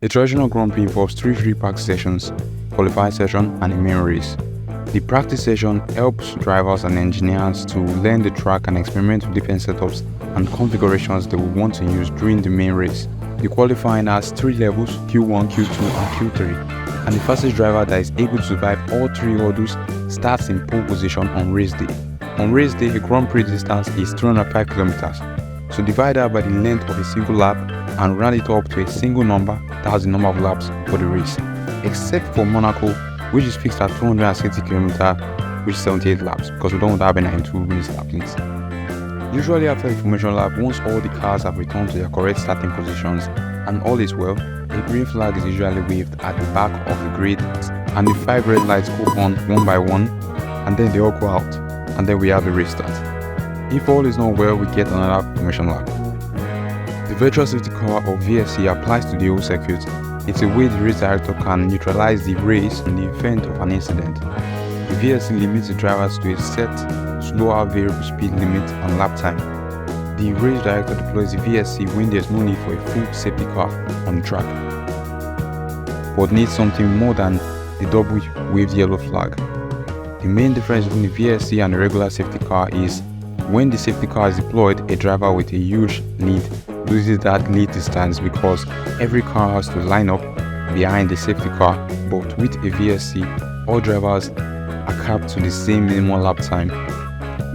A traditional Grand Prix involves three free practice sessions, qualifying session, and a main race. The practice session helps drivers and engineers to learn the track and experiment with different setups and configurations they will want to use during the main race. The qualifying has three levels, Q1, Q2, and Q3, and the fastest driver that is able to survive all three hurdles starts in pole position on race day. On race day, a Grand Prix distance is 305 kilometers. So divide that by the length of a single lap and round it up to a single number, that's the number of laps for the race. Except for Monaco, which is fixed at 260 km, which is 78 laps, because we don't have a 92-minute lap limit. Usually after the formation lap, once all the cars have returned to their correct starting positions and all is well, a green flag is usually waved at the back of the grid and the 5 red lights go on one by one, and then they all go out, and then we have a race start. If all is not well, we get another formation lap. The virtual safety car or VSC applies to the whole circuit. It's a way the race director can neutralize the race in the event of an incident. The VSC limits the drivers to a set, slower variable speed limit and lap time. The race director deploys the VSC when there's no need for a full safety car on the track, but needs something more than the double waved yellow flag. The main difference between the VSC and the regular safety car is when the safety car is deployed, a driver with a huge lead loses that lead distance because every car has to line up behind the safety car, but with a VSC, all drivers are capped to the same minimum lap time,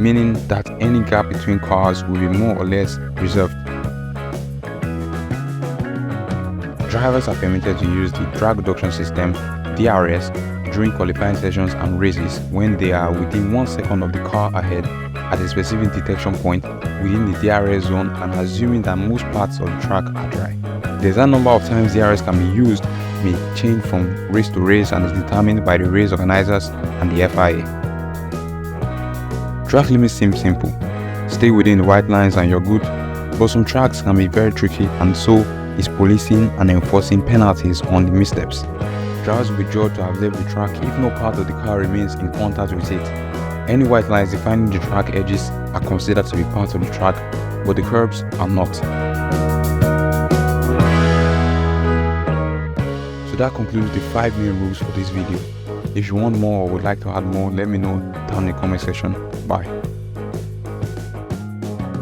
meaning that any gap between cars will be more or less reserved. Drivers are permitted to use the drag reduction system (DRS) during qualifying sessions and races when they are within 1 second of the car ahead at a specific detection point within the DRS zone and assuming that most parts of the track are dry. The exact number of times DRS can be used may change from race to race and is determined by the race organizers and the FIA. Track limits seem simple. Stay within the white lines and you're good, but some tracks can be very tricky, and so is policing and enforcing penalties on the missteps. Drivers will be judged to have left the track if no part of the car remains in contact with it. Any white lines defining the track edges are considered to be part of the track, but the curbs are not. So that concludes the 5 main rules for this video. If you want more or would like to add more, let me know down in the comment section. Bye.